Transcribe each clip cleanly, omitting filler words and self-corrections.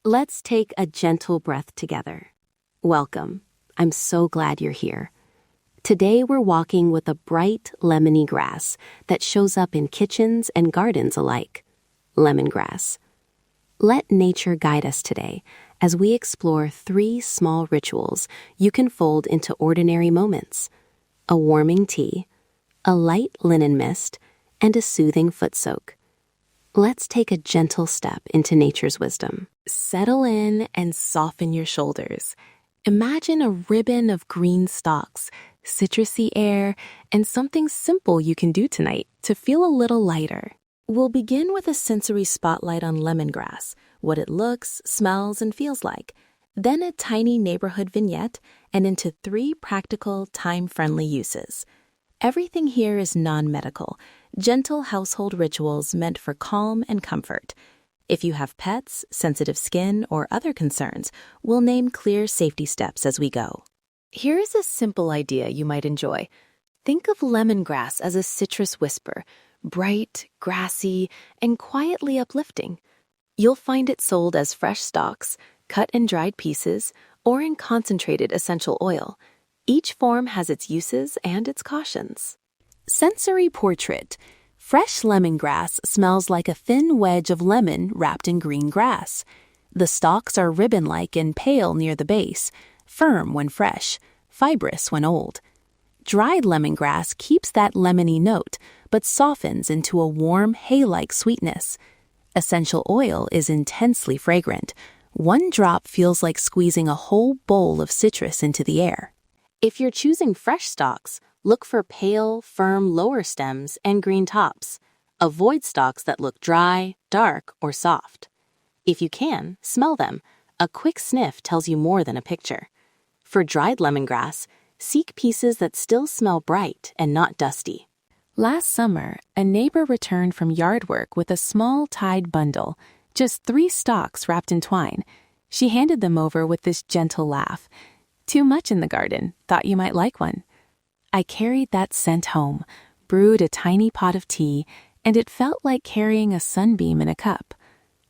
Let's take a gentle breath together. Welcome. I'm so glad you're here. Today we're walking with a bright lemony grass that shows up in kitchens and gardens alike. Lemongrass. Let nature guide us today as we explore 3 small rituals you can fold into ordinary moments: a warming tea, a light linen mist, and a soothing foot soak. Let's take a gentle step into nature's wisdom. Settle in and soften your shoulders. Imagine a ribbon of green stalks, citrusy air, and something simple you can do tonight to feel a little lighter. We'll begin with a sensory spotlight on lemongrass, what it looks, smells, and feels like. Then a tiny neighborhood vignette, and into 3 practical, time-friendly uses. Everything here is non-medical, gentle household rituals meant for calm and comfort. If you have pets, sensitive skin, or other concerns, we'll name clear safety steps as we go. Here's a simple idea you might enjoy. Think of lemongrass as a citrus whisper, bright, grassy, and quietly uplifting. You'll find it sold as fresh stalks, cut and dried pieces, or in concentrated essential oil. Each form has its uses and its cautions. Sensory portrait. Fresh lemongrass smells like a thin wedge of lemon wrapped in green grass. The stalks are ribbon-like and pale near the base, firm when fresh, fibrous when old. Dried lemongrass keeps that lemony note, but softens into a warm, hay-like sweetness. Essential oil is intensely fragrant. 1 drop feels like squeezing a whole bowl of citrus into the air. If you're choosing fresh stalks, look for pale, firm lower stems and green tops. Avoid stalks that look dry, dark, or soft. If you can, smell them. A quick sniff tells you more than a picture. For dried lemongrass, seek pieces that still smell bright and not dusty. Last summer, a neighbor returned from yard work with a small tied bundle, just 3 stalks wrapped in twine. She handed them over with this gentle laugh. "Too much in the garden, thought you might like one." I carried that scent home, brewed a tiny pot of tea, and it felt like carrying a sunbeam in a cup.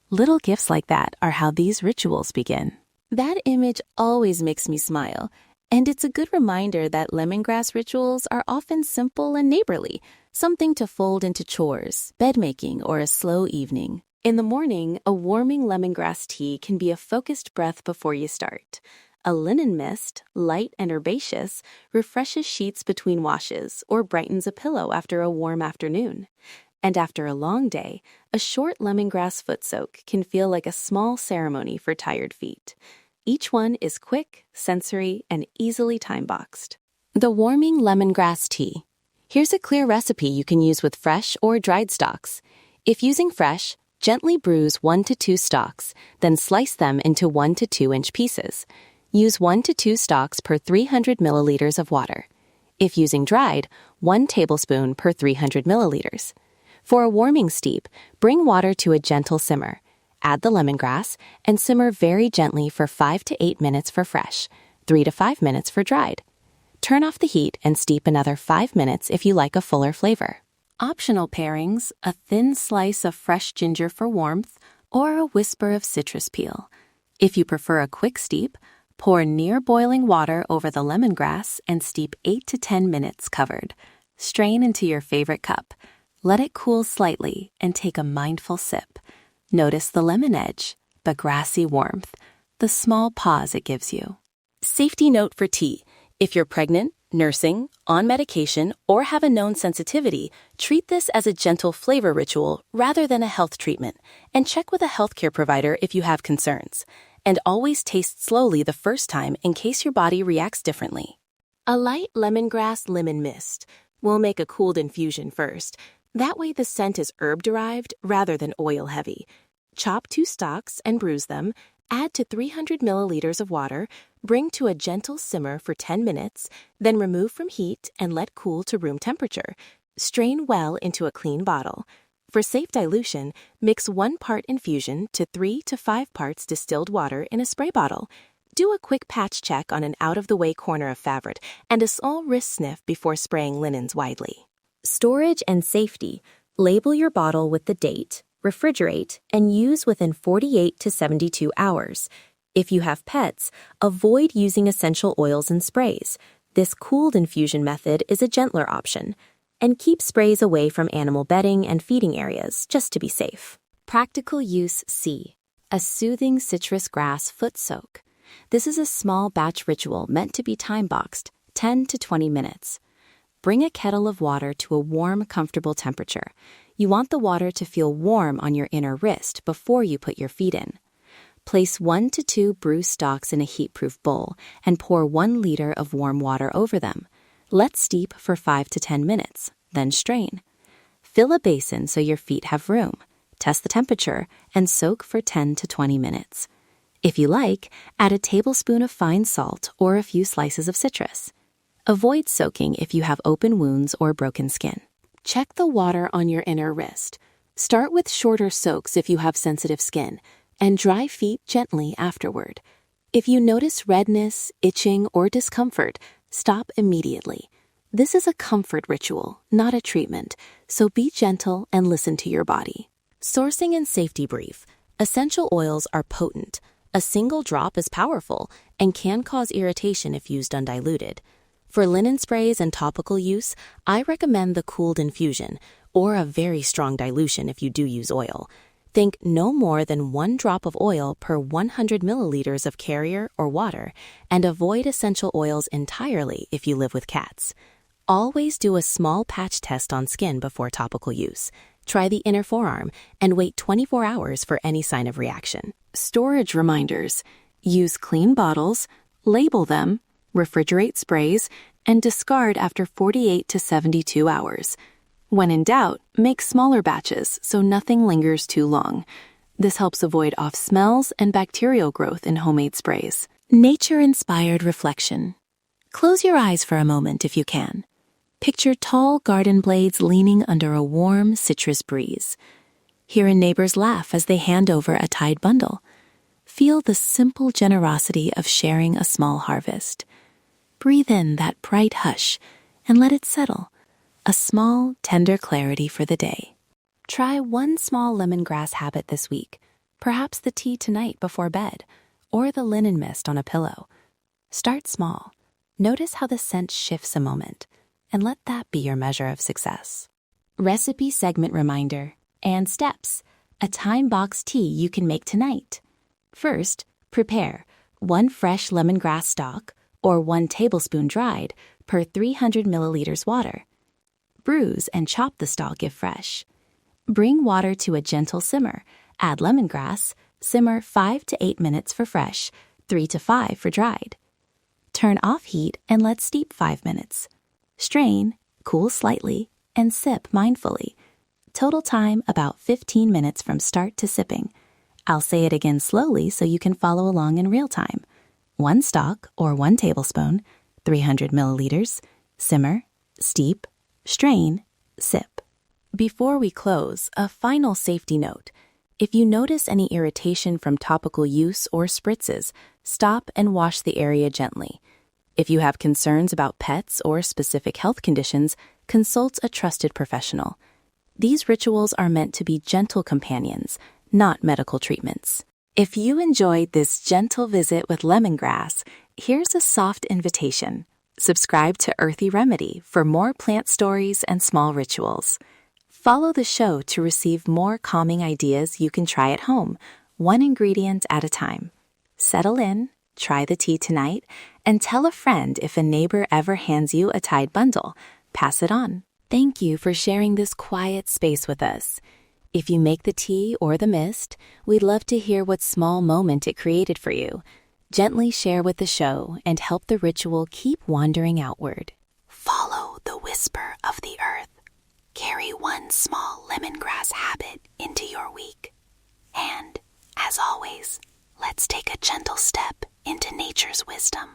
Little gifts like that are how these rituals begin. That image always makes me smile. And it's a good reminder that lemongrass rituals are often simple and neighborly, something to fold into chores, bedmaking, or a slow evening. In the morning, a warming lemongrass tea can be a focused breath before you start. A linen mist, light and herbaceous, refreshes sheets between washes or brightens a pillow after a warm afternoon. And after a long day, a short lemongrass foot soak can feel like a small ceremony for tired feet. Each one is quick, sensory, and easily time-boxed. The warming lemongrass tea. Here's a clear recipe you can use with fresh or dried stalks. If using fresh, gently bruise 1 to 2 stalks, then slice them into 1 to 2 inch pieces. Use 1 to 2 stalks per 300 milliliters of water. If using dried, 1 tablespoon per 300 milliliters. For a warming steep, bring water to a gentle simmer. Add the lemongrass and simmer very gently for 5 to 8 minutes for fresh, 3 to 5 minutes for dried. Turn off the heat and steep another 5 minutes if you like a fuller flavor. Optional pairings: a thin slice of fresh ginger for warmth or a whisper of citrus peel. If you prefer a quick steep, pour near boiling water over the lemongrass and steep 8 to 10 minutes covered. Strain into your favorite cup. Let it cool slightly and take a mindful sip. Notice the lemon edge, the grassy warmth, the small pause it gives you. Safety note for tea. If you're pregnant, nursing, on medication, or have a known sensitivity, treat this as a gentle flavor ritual rather than a health treatment, and check with a healthcare provider if you have concerns. And always taste slowly the first time in case your body reacts differently. A light lemongrass lemon mist. We'll make a cooled infusion first. That way the scent is herb-derived rather than oil-heavy. Chop 2 stalks and bruise them, add to 300 milliliters of water, bring to a gentle simmer for 10 minutes, then remove from heat and let cool to room temperature. Strain well into a clean bottle. For safe dilution, mix 1 part infusion to 3 to 5 parts distilled water in a spray bottle. Do a quick patch check on an out-of-the-way corner of fabric and a small wrist sniff before spraying linens widely. Storage and safety. Label your bottle with the date, refrigerate, and use within 48 to 72 hours. If you have pets, avoid using essential oils and sprays. This cooled infusion method is a gentler option. And keep sprays away from animal bedding and feeding areas, just to be safe. Practical Use C. A soothing citrus grass foot soak. This is a small batch ritual meant to be time-boxed, 10 to 20 minutes. Bring a kettle of water to a warm, comfortable temperature. You want the water to feel warm on your inner wrist before you put your feet in. Place 1 to 2 bruised stalks in a heat-proof bowl and pour 1 liter of warm water over them. Let steep for 5 to 10 minutes, then strain. Fill a basin so your feet have room. Test the temperature and soak for 10 to 20 minutes. If you like, add a tablespoon of fine salt or a few slices of citrus. Avoid soaking if you have open wounds or broken skin. Check the water on your inner wrist. Start with shorter soaks if you have sensitive skin, and dry feet gently afterward. If you notice redness, itching, or discomfort, stop immediately. This is a comfort ritual, not a treatment, so be gentle and listen to your body. Sourcing and safety brief. Essential oils are potent. A single drop is powerful and can cause irritation if used undiluted. For linen sprays and topical use, I recommend the cooled infusion, or a very strong dilution if you do use oil. Think no more than 1 drop of oil per 100 milliliters of carrier or water, and avoid essential oils entirely if you live with cats. Always do a small patch test on skin before topical use. Try the inner forearm and wait 24 hours for any sign of reaction. Storage reminders. Use clean bottles, label them, refrigerate sprays, and discard after 48 to 72 hours. When in doubt, make smaller batches so nothing lingers too long. This helps avoid off smells and bacterial growth in homemade sprays. Nature-inspired reflection. Close your eyes for a moment if you can. Picture tall garden blades leaning under a warm citrus breeze. Hear a neighbor's laugh as they hand over a tied bundle. Feel the simple generosity of sharing a small harvest. Breathe in that bright hush and let it settle. A small, tender clarity for the day. Try one small lemongrass habit this week, perhaps the tea tonight before bed, or the linen mist on a pillow. Start small. Notice how the scent shifts a moment, and let that be your measure of success. Recipe segment reminder and steps. A time-boxed tea you can make tonight. First, prepare 1 fresh lemongrass stalk or 1 tablespoon dried per 300 milliliters water. Bruise and chop the stalk if fresh. Bring water to a gentle simmer. Add lemongrass. Simmer 5 to 8 minutes for fresh, 3 to 5 for dried. Turn off heat and let steep 5 minutes. Strain, cool slightly, and sip mindfully. Total time about 15 minutes from start to sipping. I'll say it again slowly so you can follow along in real time. 1 stalk or 1 tablespoon, 300 milliliters, simmer, steep, strain, sip. Before we close, a final safety note. If you notice any irritation from topical use or spritzes, stop and wash the area gently. If you have concerns about pets or specific health conditions, consult a trusted professional. These rituals are meant to be gentle companions, not medical treatments. If you enjoyed this gentle visit with lemongrass, here's a soft invitation. Subscribe to Earthy Remedy for more plant stories and small rituals. Follow the show to receive more calming ideas you can try at home, 1 ingredient at a time. Settle in, try the tea tonight, and tell a friend if a neighbor ever hands you a tied bundle. Pass it on. Thank you for sharing this quiet space with us. If you make the tea or the mist, we'd love to hear what small moment it created for you. Gently share with the show and help the ritual keep wandering outward. Follow the whisper of the earth. Carry 1 small lemongrass habit into your week. And, as always, let's take a gentle step into nature's wisdom.